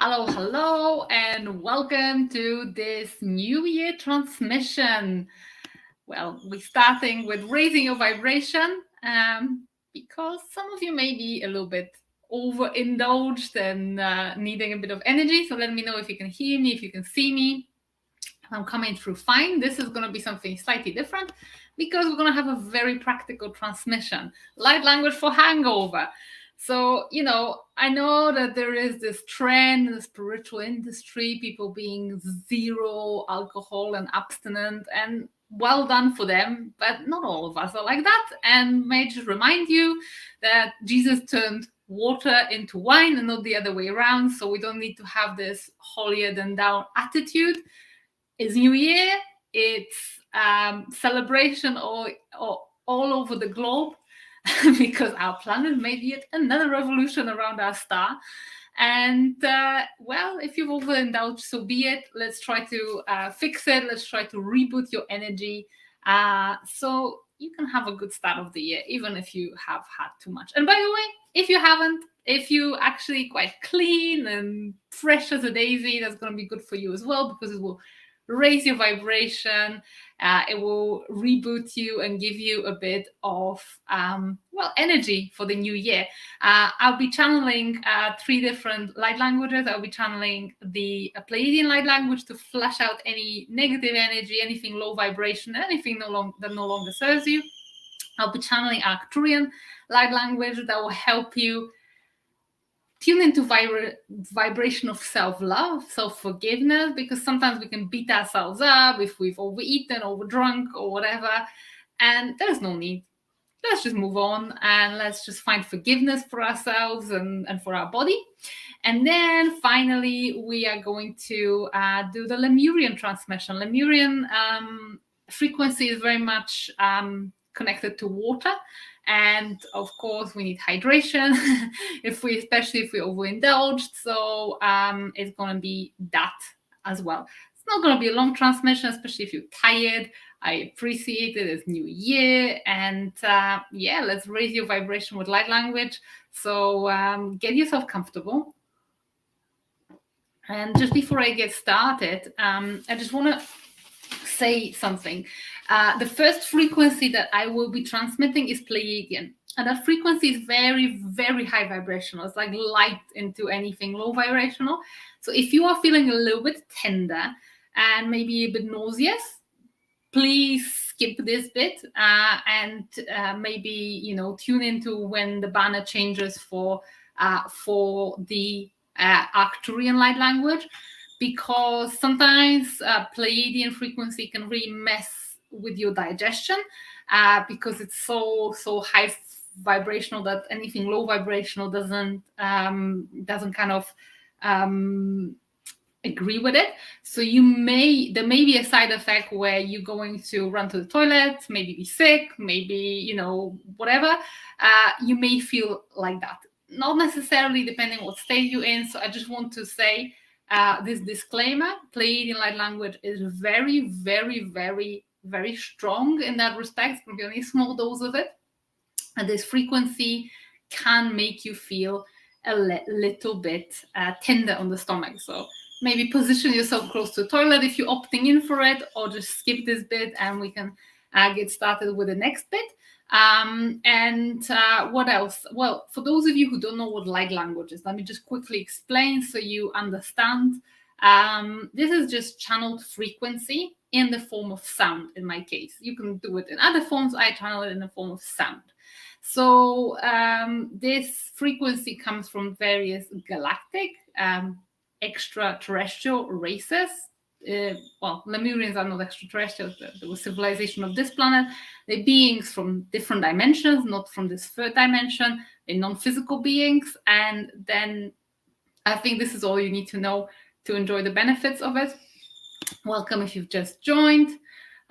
Hello, hello, and welcome to this New Year transmission. Well, we're starting with raising your vibration because some of you may be a little bit overindulged and needing a bit of energy. So let me know if you can hear me, if you can see me. I'm coming through fine. This is going to be something slightly different because we're going to have a very practical transmission. Light language for hangover. So, I know that there is this trend in the spiritual industry, people being zero alcohol and abstinent, and well done for them, but not all of us are like that. And may I just remind you that Jesus turned water into wine and not the other way around. So we don't need to have this holier than thou attitude. It's New Year. It's celebration all over the globe because our planet made yet another revolution around our star. And well, if you've overindulged, so be it. Let's try to fix it. Let's try to reboot your energy so you can have a good start of the year, even if you have had too much. And by the way, if you haven't, if you actually quite clean and fresh as a daisy, that's going to be good for you as well, because it will raise your vibration. It will reboot you and give you a bit of energy for the new year. I'll be channeling 3 different light languages. I'll be channeling the Pleiadian light language to flush out any negative energy, anything low vibration, anything that no longer serves you. I'll be channeling Arcturian light language that will help you tune into vibration of self-love, self-forgiveness, because sometimes we can beat ourselves up if we've overeaten, overdrunk, or whatever, and there's no need. Let's just move on and let's just find forgiveness for ourselves and for our body. And then finally, we are going to do the Lemurian transmission. Lemurian frequency is very much connected to water. And of course, we need hydration, especially if we overindulged. So it's going to be that as well. It's not going to be a long transmission, especially if you're tired. I appreciate it. It's New Year. And let's raise your vibration with light language. So get yourself comfortable. And just before I get started, I just want to say something. The first frequency that I will be transmitting is Pleiadian. And that frequency is very, very high vibrational. It's like light into anything low vibrational. So if you are feeling a little bit tender and maybe a bit nauseous, please skip this bit and maybe, tune into when the banner changes for the Arcturian light language. Because sometimes Pleiadian frequency can really mess with your digestion because it's so high vibrational that anything low vibrational doesn't kind of agree with it. So there may be a side effect where you're going to run to the toilet, maybe be sick, maybe whatever. You may feel like that. Not necessarily depending what state you're in. So I just want to say. This disclaimer, Pleiadian light language is very, very, very, very strong in that respect. It's going to be only a small dose of it. And this frequency can make you feel a little bit tender on the stomach. So maybe position yourself close to the toilet if you're opting in for it, or just skip this bit and we can get started with the next bit. What else? Well, for those of you who don't know what light language is, let me just quickly explain so you understand. This is just channeled frequency in the form of sound in my case. You can do it in other forms. I channel it in the form of sound. So this frequency comes from various galactic extraterrestrial races. Lemurians are not extraterrestrials. There was civilization of this planet. They're beings from different dimensions, not from this third dimension. They're non-physical beings. And then I think this is all you need to know to enjoy the benefits of it. Welcome if you've just joined.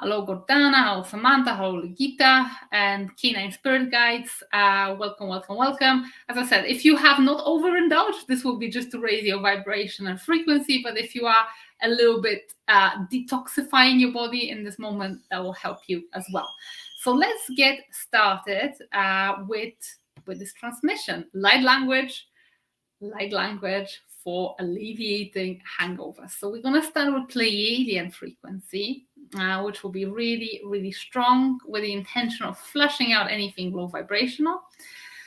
Hello, Gordana. Hello, Samantha. Hello, Ligita. And Canine Spirit Guides. Welcome, welcome, welcome. As I said, if you have not overindulged, this will be just to raise your vibration and frequency. But if you are a little bit detoxifying your body in this moment, that will help you as well. So let's get started with this transmission. Light language for alleviating hangovers. So we're going to start with Pleiadian frequency, which will be really, really strong with the intention of flushing out anything low vibrational.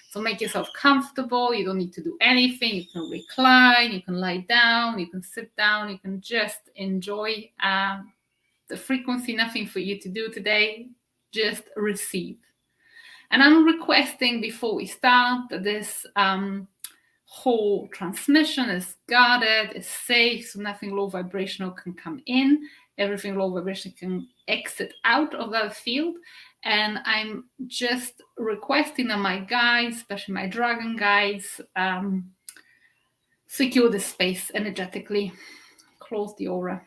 So make yourself comfortable. You don't need to do anything. You can recline, you can lie down, you can sit down, you can just enjoy the frequency. Nothing for you to do today, just receive. And I'm requesting before we start that this whole transmission is guarded, is safe, so nothing low vibrational can come in. Everything low vibration can exit out of that field. And I'm just requesting that my guides, especially my dragon guides, secure this space energetically, close the aura.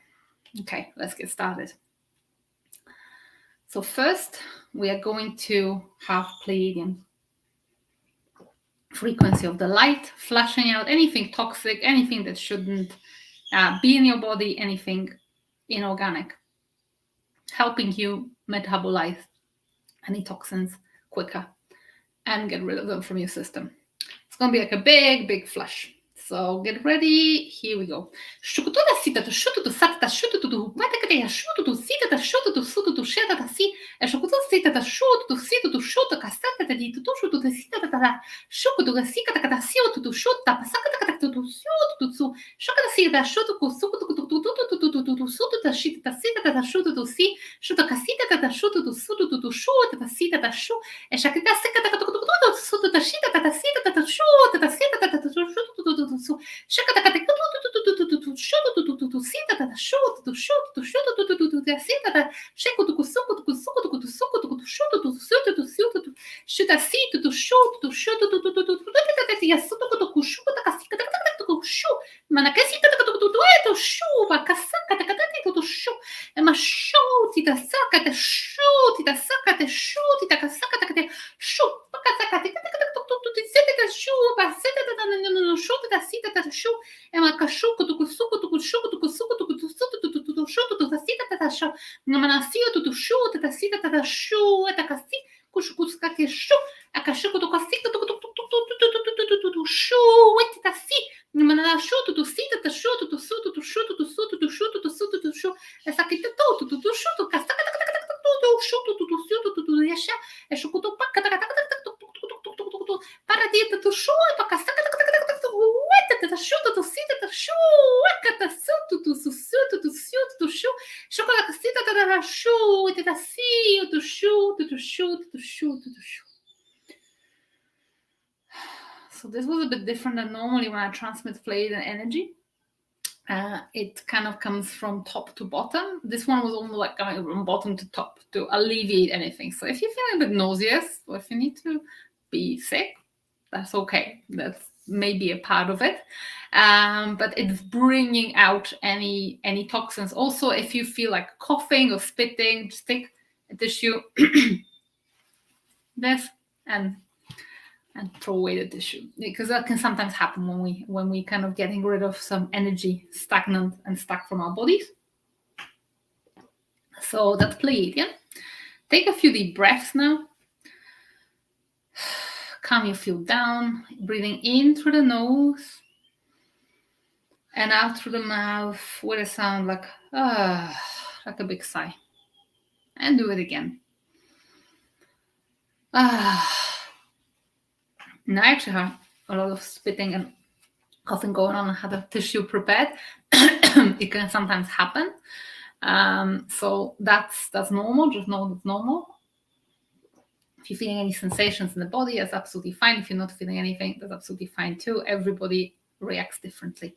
Okay, let's get started. So first, we are going to have Pleiadian frequency of the light, flushing out anything toxic, anything that shouldn't be in your body, anything inorganic, helping you metabolize any toxins quicker and get rid of them from your system. It's going to be like a big, big flush. So get ready. Here we go. So this was a bit different than normally when I transmit Pleiadian energy. It kind of comes from top to bottom. This one was almost like coming from bottom to top to alleviate anything. So if you're feeling a bit nauseous, or if you need to be sick, that's okay. That's maybe a part of it. But it's bringing out any toxins. Also, if you feel like coughing or spitting, just take a tissue, this, and throw away the tissue, because that can sometimes happen when we kind of getting rid of some energy stagnant and stuck from our bodies. So that's Pleiadian. Take a few deep breaths now. Calm your field down, breathing in through the nose and out through the mouth with a sound like a big sigh. And do it again. Now I actually have a lot of spitting and coughing going on. I had a tissue prepared. It can sometimes happen. So that's normal. Just know that's normal. If you're feeling any sensations in the body, that's absolutely fine. If you're not feeling anything, that's absolutely fine too. Everybody reacts differently.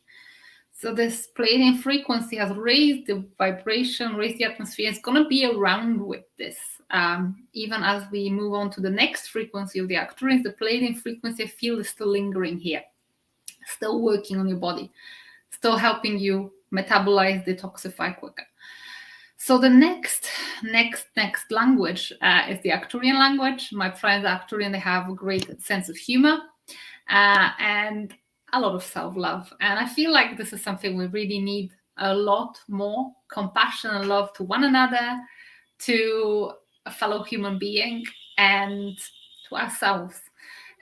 So this Pleiadian frequency has raised the vibration, raised the atmosphere. It's going to be around with this. Even as we move on to the next frequency of the Arcturians, the Pleiadian frequency, I feel, is still lingering here, still working on your body, still helping you metabolize, detoxify quicker. So the next language is the Arcturian language. My friends Arcturian, they have a great sense of humor and a lot of self-love. And I feel like this is something we really need a lot more: compassion and love to one another, to a fellow human being, and to ourselves.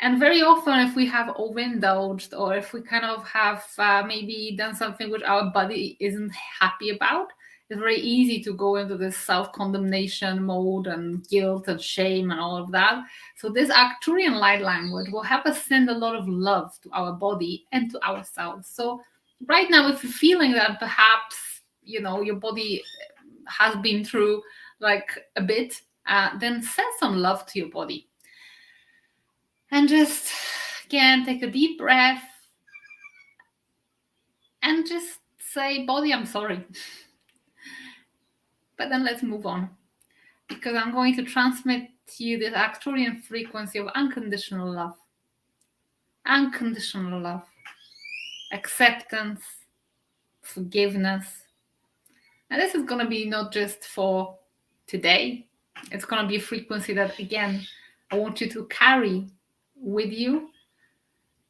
And very often, if we have overindulged, or if we kind of have maybe done something which our body isn't happy about, it's very easy to go into this self-condemnation mode and guilt and shame and all of that. So this Arcturian light language will help us send a lot of love to our body and to ourselves. So right now, if you're feeling that perhaps, your body has been through like a bit, then send some love to your body. And just, again, take a deep breath and just say, body, I'm sorry. But then let's move on, because I'm going to transmit to you this Arcturian frequency of unconditional love. Unconditional love. Acceptance. Forgiveness. And this is going to be not just for today. It's going to be a frequency that, again, I want you to carry with you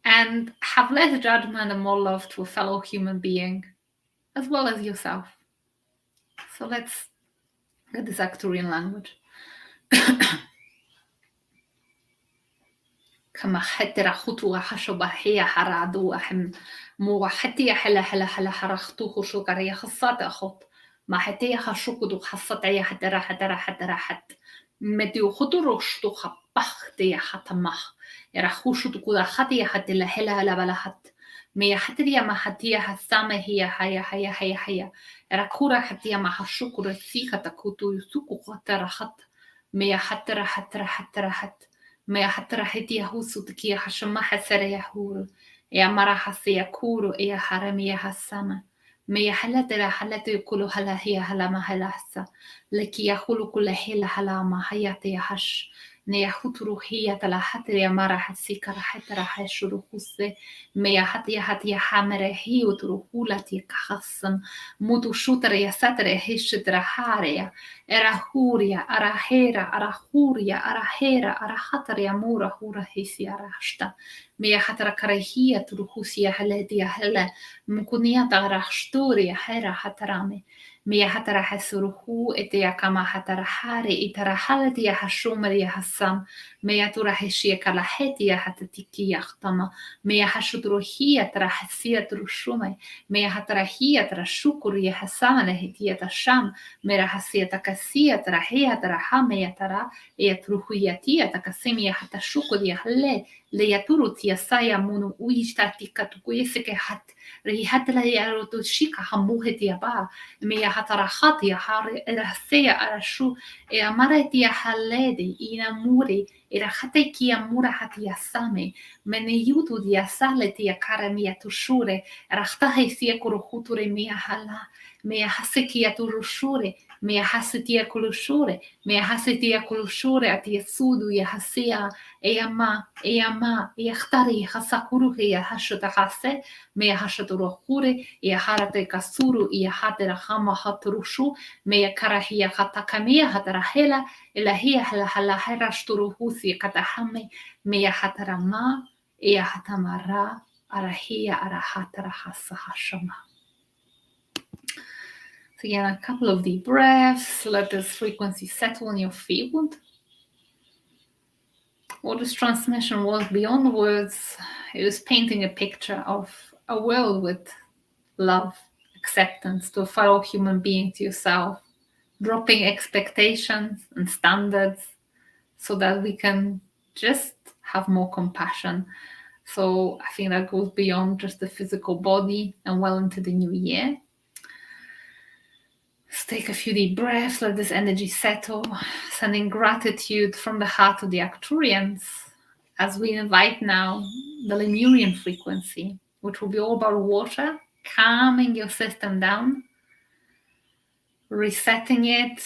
and have less judgment and more love to a fellow human being, as well as yourself. So let's get this Arcturian language. كما حتى خطوة حشبة هي حرادو أهم مو حتى حلا حرختو شكرية خصات أخط ما حتى خشوكدو خصت عيا حتى راحت مديو خطروش تو خبخت يا حتمخ يرخوشو تكودا حتى حتى لهلا بلحت ميا حتى ما حتى حسامة هي ركورا حتى ما حشوكو سيخة تكوتو يسوكو خطر خط ميا حتى راحت ميا حتى راحت يهوسو تكيا حشما حسر يهور يا مرا حسي يكورو يا حرمي يا حسامة ميا حلت يقولو هلا هي هلا ما هلا حسا لكي يقولو كل هلا هلا ما هيات يا حش نيا خطرو هي تلا حتى يا مرا حسي كراحت راح يشرو خسي ميا حتى حامر هي وتروحولت يكخصم موتو شوتر يا ستر هيش درحاريا أراهوريا أراهيرا أراهوريا أراهيرا أراهتر يا مورا هورا هيسي أراهشتا ميا حتر كرهية تروحوسيا هلديا هلا مكونيا تغرحشتوريا هيرا حترامي ميا حتر حسروحو إتيا كما حتر حاري إترحالتي يا حشومر يا حسام ميا ترحشيا كلاحتي يا حتتكي يا ختما ميا حشتروحية ترحسية ترشومي ميا حترحية ترشوكر يا حسام لهتية الشام ميرا حسية تكسية ترحية ترحامية ترى يتروحيتية تكسيمية حتى شوكر يا هلي ليتورت يسايا منو ويشتاتيكا تكويسك حت ريحت لا يروتو شيكا هموهت يا با ميا حترحات يا حار رحسية أرشو يا مرت يا حلادي إنا موري إذا حتى كي مورا حتى يسامي من يوتو دي سالتي يا كارمية تشوري رختها يسيكو خطوري ميا حلا ميا حسكي يترشوري ميا حسيتي كلوشوري ميا حسيتي كلوشوري أتي سودو يا حسيا يا ما يختاري حساكورو يا حشتا حسي ميا حشتا روحوري يا حارتي كسورو يا حاتر خاما حتروشو ميا كراهيا حتاكاميا حترحيلا إلا هي حلا حرشترو هوسي كتحمي ميا حترما يا حتمارا أرهيا أرحاتر حسا حشما. So again, a couple of deep breaths. Let this frequency settle in your field. What this transmission was beyond words, it was painting a picture of a world with love, acceptance to a fellow human being, to yourself, dropping expectations and standards so that we can just have more compassion. So I think that goes beyond just the physical body and well into the new year. Let's take a few deep breaths, let this energy settle, sending gratitude from the heart of the Arcturians as we invite now the Lemurian frequency, which will be all about water, calming your system down, resetting it,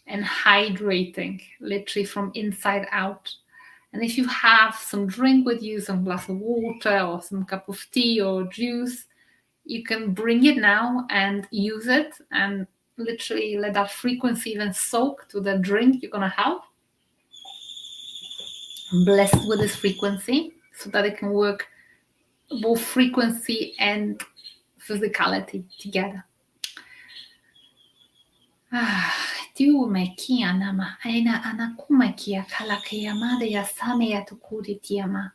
and hydrating, literally from inside out. And if you have some drink with you, some glass of water or some cup of tea or juice, you can bring it now and use it and literally let that frequency even soak to the drink you're going to have. Blessed with this frequency so that it can work both frequency and physicality together. Tiu me kia nama aina anakumakia kalakia made ya same ya tukuri tiama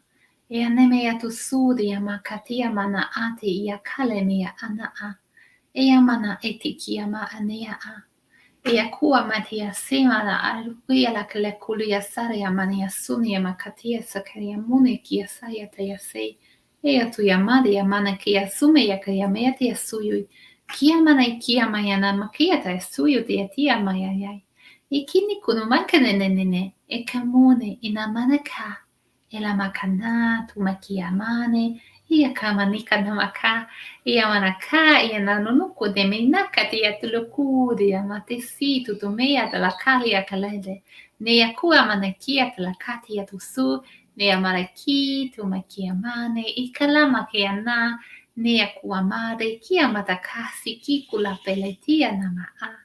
Ea nemea tu sudia makatia mana ate ia kalemea ana a. Ea mana etikia ma anea a. Ea kua matia semana aruia la kelekulia saria mania sunia makatia sakaria mune kia saya tea sei. Ea tu yamade mana kia sume ya kia mea tia suyui. Kia mana ikia mayana makia tea suyu tia tia mayayai. Ikini kunu makanenene e kamone ina mana ka. Ela makana tu makia mane. Ia kamanika na maka. Ia manaka ia nanunuku de menaka te atuluku ia matesi tutumea de la kalia kalede. Nea kua manakia te la kati atusu. Nea maraki tu makia mane. I kalama kia na. Nea kua mare kia matakasi kikula peletia na maa.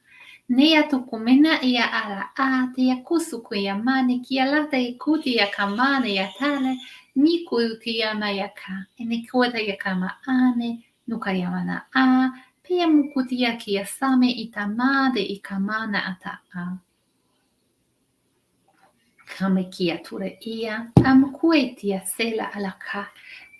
Nea tukumena ia ala a te akusuku ia mane kia lata i kuti ia kamane ia tale. Ni kuutia mayaka, ene kuota yakama ane, nuka yamana a, pia mukutia kia same itamade ikamana ata a. Kame kia ture ia, amkuetia sela alaka,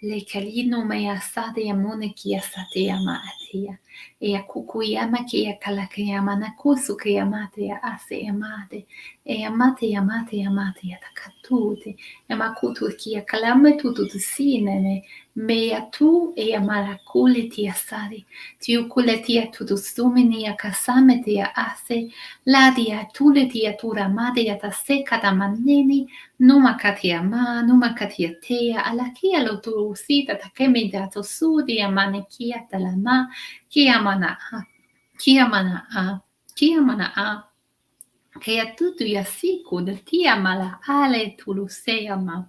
le kalino mea sade amone kia sate yama atia. Ea kukuyama kia kalaka yamana kusu kia mate ya ase yamade. Ea mate yamate yamate yatakatute. Ema kutu kia kalame tutu sinene. Mea tu ea marakule tia sari. Tiu kule tia tutu sumini ya kasame tia ase. Ladia tule tia tura made yatase katamaneni. Numa katia ma, numa katia tea, ala kia lo tu usita takemi dato sudi ya mane kia talama, kia mana a, kia mana a, kia mana a. Kia tutu ya siku de tia mala ale tulusea ma,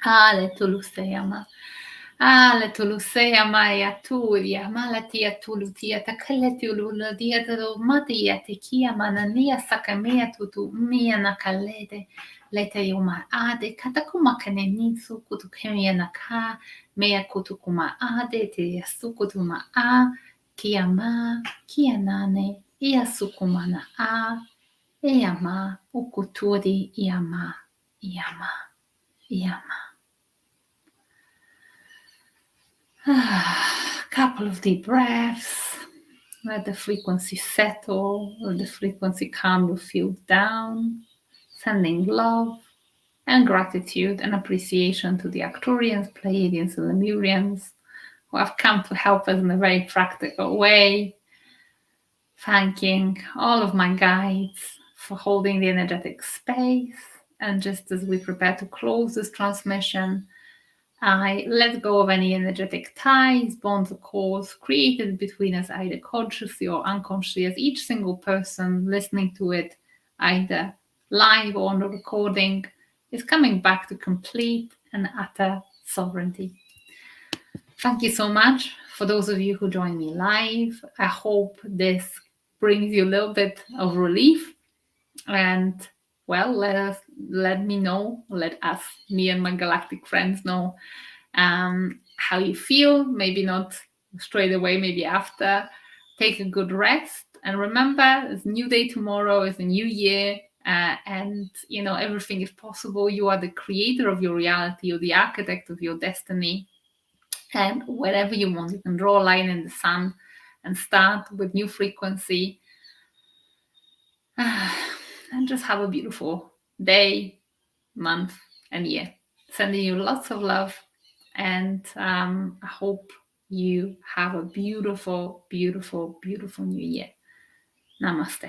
ale tulusea ma. Ale tulusea ma ya tulia, mala tia tulutia, takale tulula dia do matia te kia mana nia sakamea tutu mia na kalede. Leta yuma ade katakuma kane nitsu kutu kemia na ka mea kutu kuma ade te sukutuma a kia ma kia nane ia sukuma na a ia ma ukuturi ia ma ia ma ia ma. Couple of deep breaths. Let the frequency settle. Let the frequency calm your field down. Sending love and gratitude and appreciation to the Arcturians, Pleiadians, and Lemurians who have come to help us in a very practical way. Thanking all of my guides for holding the energetic space. And just as we prepare to close this transmission, I let go of any energetic ties, bonds, or cords created between us, either consciously or unconsciously, as each single person listening to it, either live or on the recording, is coming back to complete and utter sovereignty. Thank you so much for those of you who join me live. I hope this brings you a little bit of relief, and well, let me know, let us, me and my galactic friends know how you feel. Maybe not straight away, maybe after. Take a good rest, and remember, it's a new day tomorrow, it's a new year, and you know, everything is possible. You are the creator of your reality, you're the architect of your destiny, and wherever you want, you can draw a line in the sun and start with new frequency. And just have a beautiful day, month, and year. Sending you lots of love, and I hope you have a beautiful, beautiful, beautiful new year. Namaste.